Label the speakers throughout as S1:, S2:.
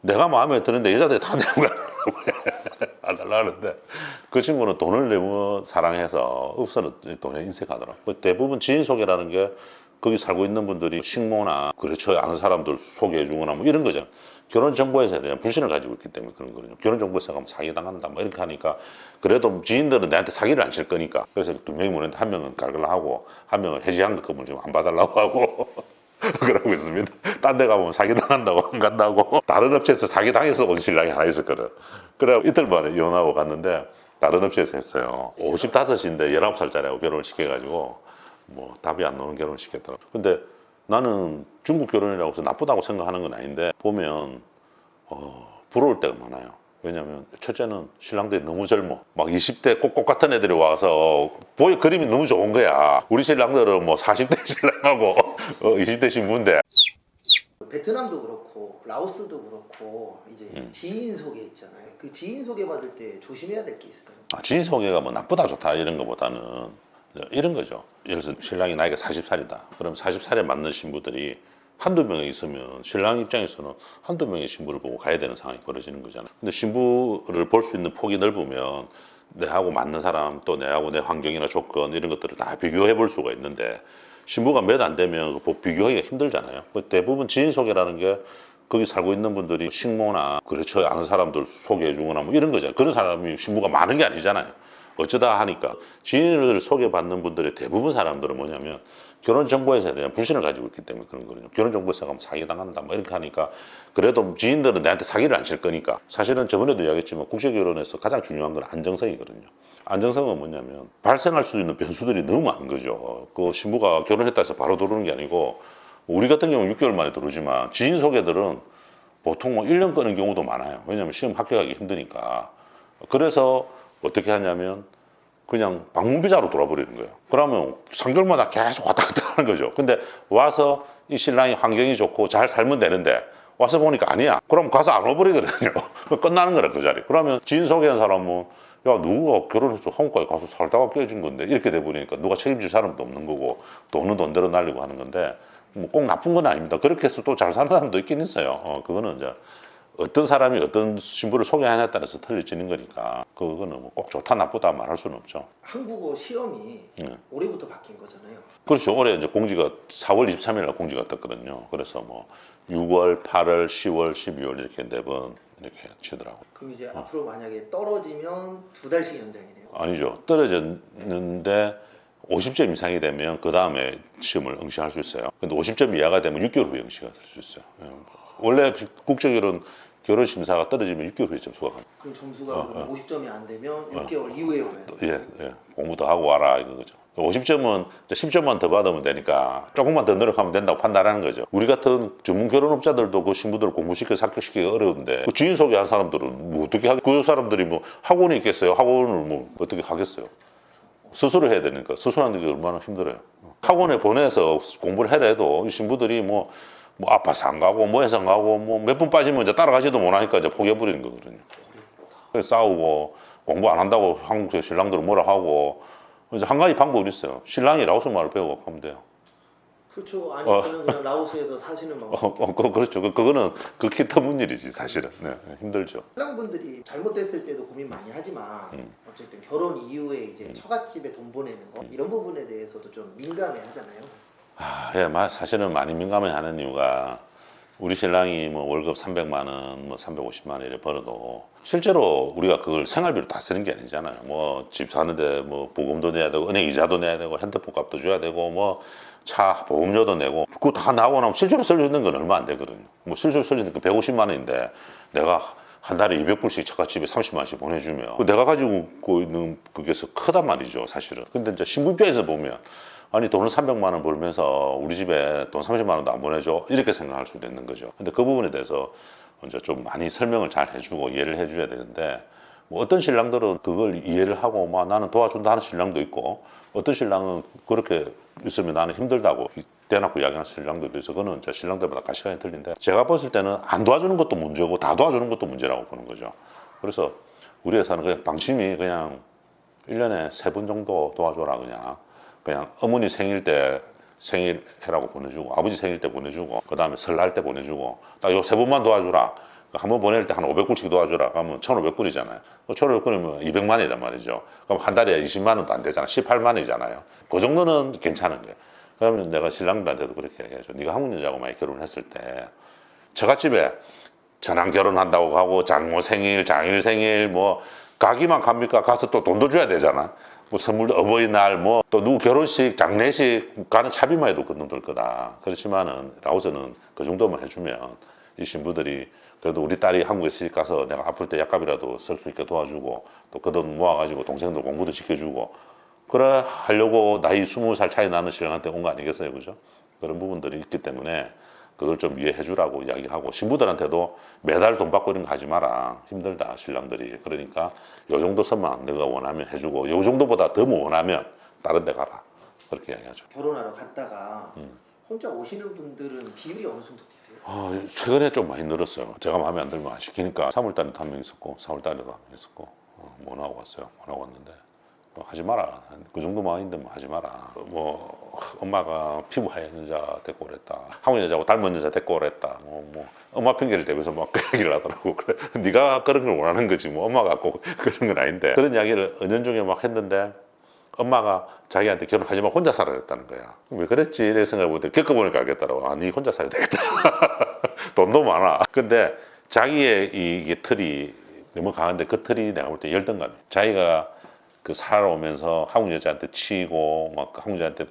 S1: 내가 마음에 드는데 여자들이 다 내고 안 달라 하는데 그 친구는 돈을 너무 사랑해서 없어는 돈에 인색하더라고. 대부분 지인 소개라는 게 거기 살고 있는 분들이 식모나 그렇죠 아는 사람들 소개해 주거나 뭐 이런 거죠. 결혼 정보에서에 대한 불신을 가지고 있기 때문에 그런 거거든요. 결혼 정보에서 가면 사기 당한다 뭐 이렇게 하니까 그래도 지인들은 내한테 사기를 안 칠 거니까 그래서 두 명이 모는데 한 명은 깔깔하고 한 명은 해지한금을 좀 안 봐달라고 하고 그러고 있습니다. 딴 데 가면 사기 당한다고 안 간다고. 다른 업체에서 사기 당해서 온 신랑이 하나 있었거든. 그래 이틀 만에 이혼하고 갔는데 다른 업체에서 했어요. 55인데 19살짜리하고 결혼을 시켜가지고 뭐 답이 안 나오는 결혼을 시켰더라고. 근데 나는 중국 결혼이라고 해서 나쁘다고 생각하는 건 아닌데 보면 부러울 때가 많아요. 왜냐면 첫째는 신랑들이 너무 젊어. 막 20대 꼭꼭 같은 애들이 와서 보여 그림이 너무 좋은 거야. 우리 신랑들은 뭐 40대 신랑하고 20대 신부인데.
S2: 베트남도 그렇고 라오스도 그렇고 이제 지인 소개 있잖아요. 그 지인 소개 받을 때 조심해야 될 게 있을까요?
S1: 지인 소개가 뭐 나쁘다 좋다 이런 것보다는 이런 거죠. 예를 들어서 신랑이 나이가 40살이다. 그럼 40살에 맞는 신부들이 한두 명이 있으면 신랑 입장에서는 한두 명의 신부를 보고 가야 되는 상황이 벌어지는 거잖아요. 근데 신부를 볼 수 있는 폭이 넓으면 내하고 맞는 사람 또 내하고 내 환경이나 조건 이런 것들을 다 비교해 볼 수가 있는데 신부가 몇 안 되면 비교하기가 힘들잖아요. 대부분 지인 소개라는 게 거기 살고 있는 분들이 식모나 그렇죠 아는 사람들 소개해 주거나 뭐 이런 거잖아요. 그런 사람이 신부가 많은 게 아니잖아요. 어쩌다 하니까 지인을 소개받는 분들의 대부분 사람들은 뭐냐면 결혼 정보에서에 대한 불신을 가지고 있기 때문에 그런 거거든요. 결혼 정보에서 가면 사기 당한다 뭐 이렇게 하니까 그래도 지인들은 내한테 사기를 안 칠 거니까 사실은 저번에도 이야기했지만 국제 결혼에서 가장 중요한 건 안정성이거든요. 안정성은 뭐냐면 발생할 수 있는 변수들이 너무 많은 거죠. 그 신부가 결혼했다 해서 바로 들어오는 게 아니고 우리 같은 경우는 6개월 만에 들어오지만 지인 소개들은 보통 뭐 1년 끄는 경우도 많아요. 왜냐면 시험 합격하기 힘드니까. 그래서 어떻게 하냐면 그냥 방문비자로 돌아버리는 거예요. 그러면 3개월마다 계속 왔다 갔다 하는 거죠. 근데 와서 이 신랑이 환경이 좋고 잘 살면 되는데 와서 보니까 아니야. 그럼 가서 안 와버리거든요. 끝나는 거라 그 자리. 그러면 지인 소개한 사람은 야 누가 결혼해서 한국까지 가서 살다가 깨진 건데 이렇게 돼버리니까 누가 책임질 사람도 없는 거고 돈은 돈대로 날리고 하는 건데 뭐 꼭 나쁜 건 아닙니다. 그렇게 해서 또 잘 사는 사람도 있긴 있어요. 그거는 이제 어떤 사람이 어떤 신부를 소개하냐에 따라서 틀려지는 거니까 그거는 뭐 꼭 좋다 나쁘다 말할 수는 없죠.
S2: 한국어 시험이 올해부터 바뀐 거잖아요.
S1: 그렇죠. 올해 이제 공지가 4월 23일 날 공지가 떴거든요. 그래서 뭐 6월, 8월, 10월, 12월 이렇게 4번 이렇게 치더라고요.
S2: 그럼 이제 앞으로 만약에 떨어지면 2달씩 연장이네요.
S1: 아니죠. 떨어졌는데 50점 이상이 되면 그 다음에 시험을 응시할 수 있어요. 근데 50점 이하가 되면 6개월 후에 응시가 될 수 있어요. 원래 국제결혼 결혼 심사가 떨어지면 6개월 후에 점수가 갑니다.
S2: 그럼 점수가 50점이 안 되면 6개월 이후에 와야 돼요?
S1: 예. 공부 더 하고 와라 이거죠. 50점은 10점만 더 받으면 되니까 조금만 더 노력하면 된다고 판단하는 거죠. 우리 같은 전문 결혼업자들도 그 신부들을 공부시켜서 합격시키기가 어려운데 그 지인 소개한 사람들은 뭐 어떻게 하겠어요? 그 사람들이 뭐 학원이 있겠어요? 학원을 뭐 어떻게 하겠어요? 스스로 해야 되니까 스스로하는 게 얼마나 힘들어요. 학원에 보내서 공부를 해라 해도 이 신부들이 뭐 아파서 안 가고 뭐 해서 안 가고 뭐 몇 분 빠지면 이제 따라가지도 못하니까 이제 포기해버리는 거거든요. 그래서 싸우고 공부 안 한다고 한국의 신랑들은 뭐라 하고 이제 한 가지 방법이 있어요. 신랑이 라오스 말을 배우고 하면 돼요.
S2: 그렇죠. 아니면 그냥 라오스에서 사시는 방법.
S1: 그렇죠. 그거는 극히 드문 일이지 사실은. 네, 힘들죠.
S2: 신랑분들이 잘못됐을 때도 고민 많이 하지만 어쨌든 결혼 이후에 이제 처갓집에 돈 보내는 거 이런 부분에 대해서도 좀 민감해 하잖아요.
S1: 예, 사실은 많이 민감해하는 이유가 우리 신랑이 뭐 월급 300만 원, 뭐 350만 원 이렇게 벌어도 실제로 우리가 그걸 생활비로 다 쓰는 게 아니잖아요. 뭐 집 사는데 뭐 보금도 내야 되고 은행 이자도 내야 되고 핸드폰 값도 줘야 되고 뭐 차 보험료도 내고 그거 다 나오고 나면 실제로 쓸 수 있는 건 얼마 안 되거든요. 뭐 실제로 쓸 수 있는 건 150만 원인데 내가 한 달에 200불씩 처갓집에 30만 원씩 보내주면 내가 가지고 있는 그게 크단 말이죠 사실은. 근데 이제 신부 입장에서 보면 아니 돈을 300만 원 벌면서 우리 집에 돈 30만 원도 안 보내줘 이렇게 생각할 수도 있는 거죠. 근데 그 부분에 대해서 이제 좀 많이 설명을 잘 해주고 이해를 해줘야 되는데 뭐 어떤 신랑들은 그걸 이해를 하고 막 나는 도와준다 하는 신랑도 있고 어떤 신랑은 그렇게 있으면 나는 힘들다고 대놓고 이야기하는 신랑들도 있어. 그거는 이제 신랑들마다 가시관이 틀린데 제가 봤을 때는 안 도와주는 것도 문제고 다 도와주는 것도 문제라고 보는 거죠. 그래서 우리 회사는 그냥 방침이 그냥 1년에 3번 정도 도와줘라 그냥 어머니 생일 때 생일 해라고 보내주고 아버지 생일 때 보내주고 그 다음에 설날 때 보내주고 딱 요 3번만 도와주라 한번 보낼 때 한 500불씩 도와주라 하면 1,500불이잖아요. 1,500불이면 200만이란 말이죠. 그럼 한 달에 20만 원도 안 되잖아. 18만이잖아요. 그 정도는 괜찮은 거예요. 그러면 내가 신랑들한테도 그렇게 얘기하죠. 네가 한국 여자하고 많이 결혼했을 때 처갓집에 전환 결혼한다고 하고 장모 생일, 장일 생일 뭐 가기만 갑니까? 가서 또 돈도 줘야 되잖아. 뭐 선물도 어버이날 뭐 또 누구 결혼식, 장례식 가는 차비만 해도 그 돈 들 거다. 그렇지만은 라오스는 그 정도만 해주면 이 신부들이 그래도 우리 딸이 한국에 시집 가서 내가 아플 때 약값이라도 쓸 수 있게 도와주고 또 그 돈 모아가지고 동생들 공부도 시켜주고 그래 하려고 나이 20살 차이 나는 신랑한테 온 거 아니겠어요, 그죠? 그런 부분들이 있기 때문에 그걸 좀 이해해 주라고 이야기하고 신부들한테도 매달 돈 받고 이런 거 하지 마라. 힘들다 신랑들이. 그러니까 요 정도 선만 내가 원하면 해주고 요 정도보다 더 뭐 원하면 다른 데 가라. 그렇게 이야기하죠.
S2: 결혼하러 갔다가 혼자 오시는 분들은 비율이 어느 정도 되세요?
S1: 최근에 좀 많이 늘었어요. 제가 마음에 안 들면 안 시키니까 3월달에도 한 명 있었고 4월달에도 한 명 있었고 못 하고 왔어요. 못 하고 왔는데 하지 마라. 그 정도만 아닌데 뭐 하지 마라. 뭐 엄마가 피부 하얀 여자 데리고 오랬다. 한국 여자하고 닮은 여자 데리고 오랬다. 뭐 엄마 핑계를 대면서 막 그 얘기를 하더라고. 그래 네가 그런 걸 원하는 거지 뭐 엄마가 꼭 그런 건 아닌데 그런 이야기를 은연중에 막 했는데 엄마가 자기한테 결혼하지 마 혼자 살아야 했다는 거야. 왜 그랬지? 이렇게 생각해보니까 겪어보니까 알겠더라고. 네 혼자 살아야 되겠다. 돈도 많아. 근데 자기의 이게 틀이 너무 강한데 그 틀이 내가 볼 때 열등감이야. 자기가 그 살아오면서 한국 여자한테 치이고 막 한국 여자한테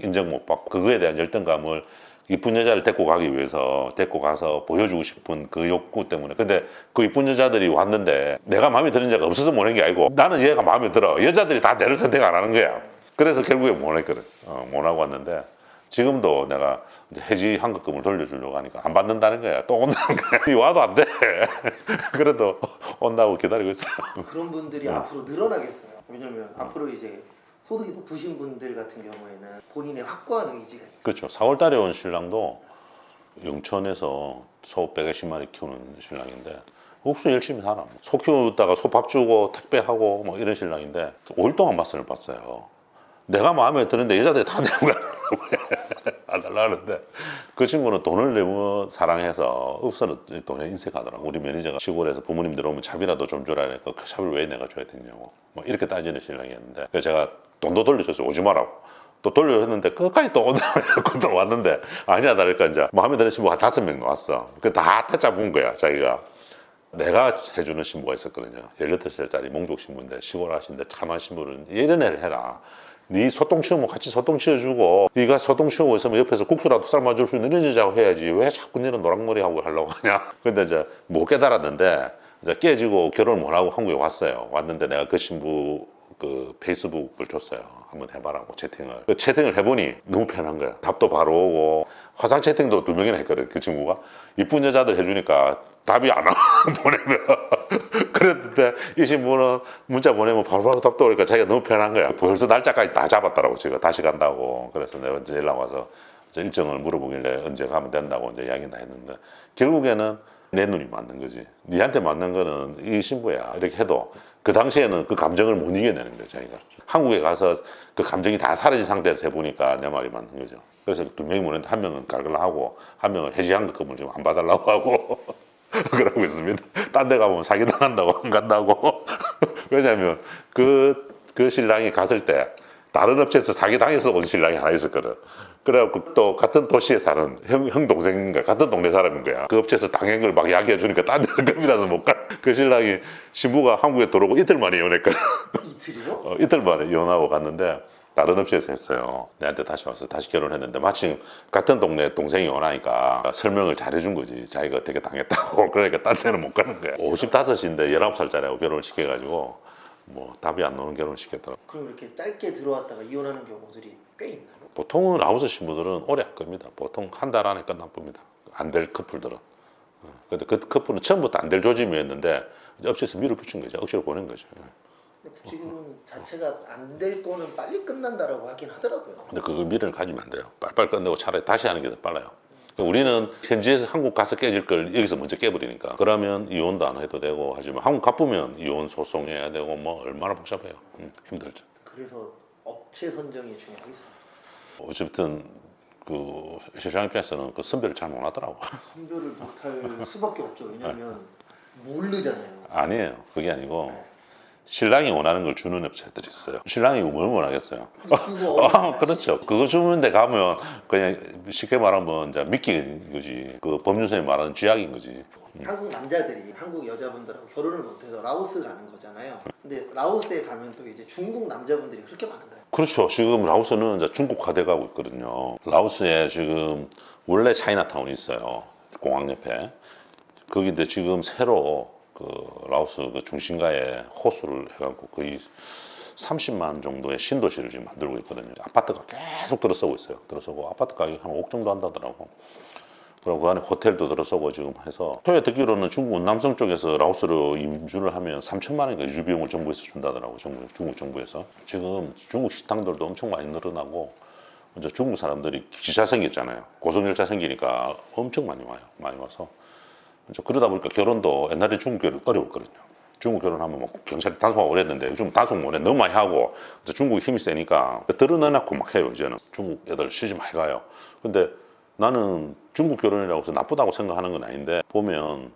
S1: 인정 못 받고 그거에 대한 열등감을 이쁜 여자를 데리고 가기 위해서 데리고 가서 보여주고 싶은 그 욕구 때문에. 근데 그 이쁜 여자들이 왔는데 내가 마음에 드는 여자가 없어서 못 온 게 아니고 나는 얘가 마음에 들어. 여자들이 다 내를 선택 안 하는 거야. 그래서 결국에 못 했거든. 못 하고 왔는데 지금도 내가 이제 해지 환급금을 돌려주려고 하니까 안 받는다는 거야. 또 온다는 거야. 와도 안 돼. 그래도 온다고 기다리고 있어.
S2: 그런 분들이 앞으로 늘어나겠어요. 왜냐면 앞으로 이제 소득이 높으신 분들 같은 경우에는 본인의 확고한 의지가 있어요.
S1: 그렇죠. 4월 달에 온 신랑도 영천에서 소 120마리 키우는 신랑인데 옥수 열심히 살아. 소 키우다가 소 밥 주고 택배하고 뭐 이런 신랑인데 5일 동안 맛을 봤어요. 내가 마음에 드는데 여자들이 다 내고 안 달라는데 그 친구는 돈을 너무 사랑해서 옥수는 돈에 인색하더라고. 우리 매니저가 시골에서 부모님 들어오면 차비라도 좀 주라니까 그 차비를 왜 내가 줘야 되냐고 뭐 이렇게 따지는 신랑이었는데 그래서 제가 돈도 돌려줬어요. 오지 마라고. 또 돌려줬는데 끝까지 또 온다고 해서 또 왔는데 아니야 다를까 이제 마음에 드는 신부가 5명 왔어. 그 다 잡은 거야 자기가. 내가 해주는 신부가 있었거든요. 18살짜리 몽족 신부인데 시골 하신데 참한 신부를 이런 애를 해라. 네 소똥 치우면 같이 소똥 치워주고 네가 소똥 치우고 있으면 옆에서 국수라도 삶아줄 수 있는 이런 여자고 해야지 왜 자꾸 너는 노랑머리 하고 하려고 하냐. 근데 이제 못 깨달았는데 이제 깨지고 결혼을 못 하고 한국에 왔어요. 왔는데 내가 그 신부 그 페이스북을 줬어요. 한번 해봐라고 채팅을. 그 채팅을 해보니 너무 편한 거야. 답도 바로 오고 화상 채팅도 2명이나 했거든. 그 친구가 이쁜 여자들 해주니까 답이 안 와. 보내면 그랬는데 이 신부는 문자 보내면 바로바로 답도 오니까 자기가 너무 편한 거야. 벌써 날짜까지 다 잡았더라고. 제가 다시 간다고. 그래서 내가 이제 연락 와서 이제 일정을 물어보길래 언제 가면 된다고 이제 이야기 다 했는데 결국에는 내 눈이 맞는 거지. 니한테 맞는 거는 이 신부야. 이렇게 해도 그 당시에는 그 감정을 못 이겨내는 거야 자기가. 한국에 가서 그 감정이 다 사라진 상태에서 해보니까 내 말이 맞는 거죠. 그래서 2명이 보냈는데 1명은 깔깔하고 1명은 해지환급금을 지금 안 봐달라고 하고 그러고 있습니다. 딴 데 가보면 사기당한다고 안 간다고. 왜냐면 그 신랑이 갔을 때 다른 업체에서 사기당해서 온 신랑이 하나 있었거든. 그래갖고 또 같은 도시에 사는 형 동생인가 같은 동네 사람인 거야. 그 업체에서 당한 걸 막 이야기해 주니까 딴 데서 급이라서 못 가. 그 신랑이 신부가 한국에 들어오고 이틀 만에 이혼했거든.
S2: 이틀이요?
S1: 이틀 만에 이혼하고 갔는데 다른 업체에서 했어요. 내한테 다시 와서 다시 결혼했는데 마침 같은 동네 동생이 원하니까 설명을 잘해준 거지. 자기가 어떻게 당했다고. 그러니까 딴 데는 못 가는 거야. 55인데 19살짜리하고 결혼을 시켜가지고 뭐 답이 안 나오는 결혼을 시켰더라고.
S2: 그럼 이렇게 짧게 들어왔다가 이혼하는 경우들이 꽤 있나요?
S1: 보통은 아우스 신부들은 오래 할 겁니다. 보통 한 달 안에 끝납니다. 안 될 커플들은. 근데 그 커플은 처음부터 안 될 조짐이었는데 이제 업체에서 밀어붙인 거죠. 억지로 보낸 거죠.
S2: 근데 부지금 자체가 안 될 거는 빨리 끝난다라고 하긴 하더라고요.
S1: 근데 그걸 미련을 가지면 안 돼요. 빨리빨리 끝내고 차라리 다시 하는 게 더 빨라요. 우리는 현지에서 한국 가서 깨질 걸 여기서 먼저 깨버리니까 그러면 이혼도 안 해도 되고 하지만 한국 가쁘면 이혼 소송해야 되고 뭐 얼마나 복잡해요. 힘들죠.
S2: 그래서 업체 선정이 중요하겠어요.
S1: 어쨌든 그 신랑 입장에서는 그 선별을 잘 못하더라고.
S2: 선별을 못할 수밖에 없죠. 왜냐하면 모르잖아요.
S1: 아니에요. 그게 아니고 신랑이 원하는 걸 주는 업체들이 있어요. 신랑이 뭘 원하겠어요?
S2: 그거
S1: 그렇죠. 그거 주는 데 가면 그냥 쉽게 말하면 이제 미끼인 거지. 그 법률선이 말하는 쥐약인 거지.
S2: 한국 남자들이 한국 여자분들하고 결혼을 못해서 라오스 가는 거잖아요. 근데 라오스에 가면 또 이제 중국 남자분들이 그렇게 많은가요?
S1: 그렇죠. 지금 라오스는 이제 중국화돼 가고 있거든요. 라오스에 지금 원래 차이나타운이 있어요. 공항 옆에. 거기인데 지금 새로 그 라오스 그 중심가에 호수를 해갖고 거의 30만 정도의 신도시를 지금 만들고 있거든요. 아파트가 계속 들어서고 있어요. 들어서고 아파트 가격이 한 5억 정도 한다더라고. 그리고 그 안에 호텔도 들어서고 지금 해서 초에 듣기로는 중국 운남성 쪽에서 라오스로 임주를 하면 3천만 원인가 이주 비용을 정부에서 준다더라고. 중국 정부에서. 지금 중국 식당들도 엄청 많이 늘어나고 이제 중국 사람들이 기차 생겼잖아요. 고속열차 생기니까 엄청 많이 와요. 많이 와서. 그러다 보니까 결혼도 옛날에 중국 결혼 어려웠거든요. 중국 결혼하면 뭐 경찰이 단속하고 그랬는데 요즘 단속 못해. 너무 많이 하고 중국이 힘이 세니까 드러내놓고 막 해요. 이제는 중국 애들 시집 많이 가요. 근데 나는 중국 결혼이라고 해서 나쁘다고 생각하는 건 아닌데 보면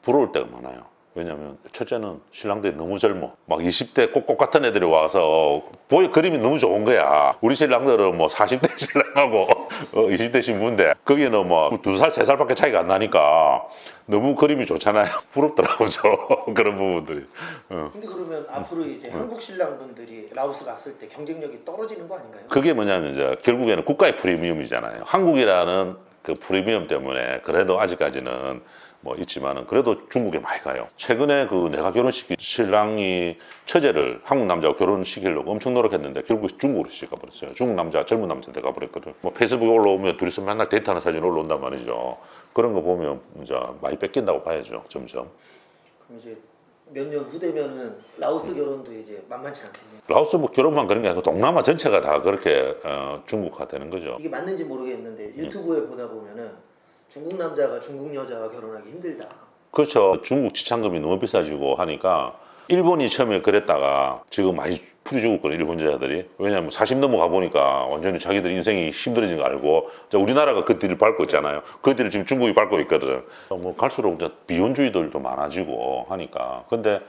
S1: 부러울 때가 많아요. 왜냐면 첫째는 신랑들이 너무 젊어. 막 20대 꼭꼭 같은 애들이 와서 그림이 너무 좋은 거야. 우리 신랑들은 뭐 40대 신랑하고 20대 신부인데 거기는 뭐 2살, 3살밖에 차이가 안 나니까 너무 그림이 좋잖아요. 부럽더라고요. 그런 부분들이.
S2: 근데 그러면 앞으로 이제 한국 신랑분들이 라오스 갔을 때 경쟁력이 떨어지는 거 아닌가요?
S1: 그게 뭐냐면 이제 결국에는 국가의 프리미엄이잖아요. 한국이라는 그 프리미엄 때문에 그래도 아직까지는 뭐 있지만은 그래도 중국에 많이 가요. 최근에 그 내가 결혼시킨 신랑이 처제를 한국 남자하고 결혼시키려고 엄청 노력했는데 결국 중국으로 시집가 버렸어요. 중국 남자 젊은 남자한테 가버렸거든. 뭐 페이스북에 올라오면 둘이서 맨날 데이트하는 사진 올라온단 말이죠. 그런 거 보면 이제 많이 뺏긴다고 봐야죠. 점점.
S2: 그럼 이제 몇 년 후되면은 라오스 결혼도 이제 만만치 않겠네요.
S1: 라오스 뭐 결혼만 그런 게 아니고 동남아 전체가 다 그렇게 중국화 되는 거죠.
S2: 이게 맞는지 모르겠는데 유튜브에 보다 보면은 중국 남자가 중국 여자와 결혼하기 힘들다.
S1: 그렇죠. 중국 지참금이 너무 비싸지고 하니까 일본이 처음에 그랬다가 지금 많이 풀어주고 있거든요. 일본 여자들이. 왜냐하면 40 넘어가 보니까 완전히 자기들 인생이 힘들어진 거 알고 우리나라가 그 뒤를 밟고 있잖아요. 그 뒤를 지금 중국이 밟고 있거든. 뭐 갈수록 이제 비혼주의들도 많아지고 하니까. 근데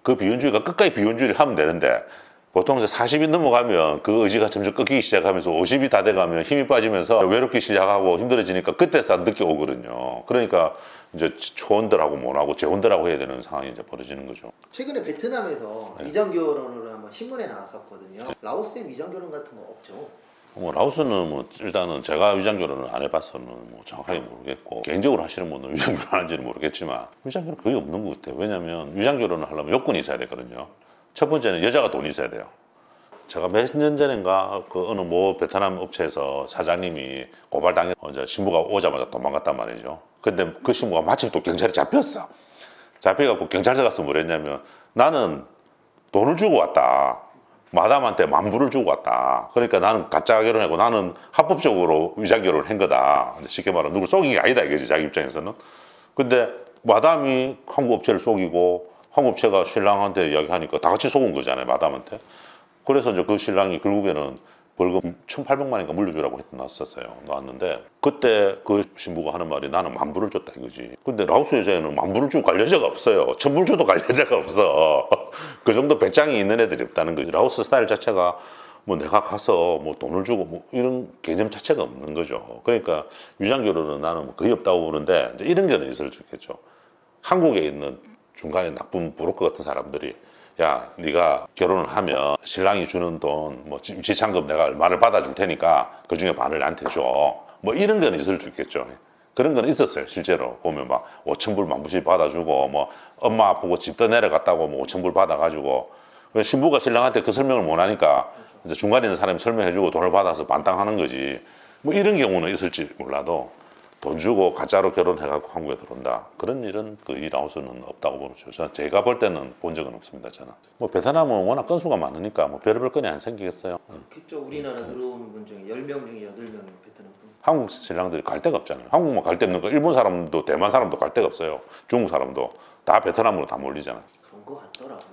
S1: 그 비혼주의가 끝까지 비혼주의를 하면 되는데 보통 이제 40이 넘어가면 그 의지가 점점 꺾이기 시작하면서 50이 다 돼가면 힘이 빠지면서 외롭기 시작하고 힘들어지니까 그때서 늦게 오거든요. 그러니까 이제 초혼들하고 못하고 재혼들하고 해야 되는 상황이 이제 벌어지는 거죠.
S2: 최근에 베트남에서 위장 결혼을 한번 신문에 나왔었거든요. 라오스에 위장 결혼 같은 거 없죠?
S1: 뭐 라오스는 뭐 일단은 제가 위장 결혼을 안 해봐서는 뭐 정확하게 모르겠고 개인적으로 하시는 분은 위장 결혼하는지는 모르겠지만 위장 결혼 거의 없는 것 같아요. 왜냐하면 위장 결혼을 하려면 요건이 있어야 되거든요. 첫 번째는 여자가 돈이 있어야 돼요. 제가 몇 년 전인가 그 어느 뭐 베트남 업체에서 사장님이 고발당해 이제 신부가 오자마자 도망갔단 말이죠. 근데 그 신부가 마침 또 경찰에 잡혔어. 잡혀갖고 경찰서 가서 뭐랬냐면 나는 돈을 주고 왔다. 마담한테 만불을 주고 왔다. 그러니까 나는 가짜 결혼하고 나는 합법적으로 위장 결혼을 한 거다. 쉽게 말하면 누굴 속인 게 아니다 이거지 자기 입장에서는. 근데 마담이 한국 업체를 속이고 한국 업체가 신랑한테 이야기하니까 다 같이 속은 거잖아요 마담한테. 그래서 이제 그 신랑이 결국에는 벌금 1,800만인가 물려주라고 놨었어요. 그때 그 신부가 하는 말이 나는 만불을 줬다 이거지. 근데 라오스 여자에는 만불을 주고 갈 여자가 없어요. 1,000불 줘도 갈 여자가 없어. 그 정도 배짱이 있는 애들이 없다는 거지. 라오스 스타일 자체가 뭐 내가 가서 뭐 돈을 주고 뭐 이런 개념 자체가 없는 거죠. 그러니까 위장 결혼은 나는 뭐 거의 없다고 보는데 이제 이런 게는 있을 수 있겠죠. 한국에 있는 중간에 나쁜 브로커 같은 사람들이 야, 네가 결혼을 하면 신랑이 주는 돈, 뭐 지참금 내가 얼마를 받아줄 테니까 그 중에 반을 나한테 줘. 뭐 이런 건 있을 수 있겠죠. 그런 건 있었어요. 실제로 보면 막 5,000불, 10,000불씩 받아주고 뭐 엄마 아프고 집 떠내려갔다고 뭐 5,000불 받아가지고 신부가 신랑한테 그 설명을 못 하니까 이제 중간에 있는 사람이 설명해주고 돈을 받아서 반땅하는 거지. 뭐 이런 경우는 있을지 몰라도 돈 주고 가짜로 결혼해갖고 한국에 들어온다. 그런 일은 거의 라오스는 없다고 보죠. 제가 볼 때는 본 적은 없습니다. 저는. 뭐 베트남은 워낙 건수가 많으니까 뭐 별의별 건이 안 생기겠어요.
S2: 그렇겠죠. 우리나라 들어오는 분 중에 10명 중에 8명이 베트남 분.
S1: 한국 신랑들이 갈 데가 없잖아요. 한국만 갈 데 없는 거. 일본 사람도 대만 사람도 갈 데가 없어요. 중국 사람도 다 베트남으로 다 몰리잖아요.
S2: 그런 거 같더라고요.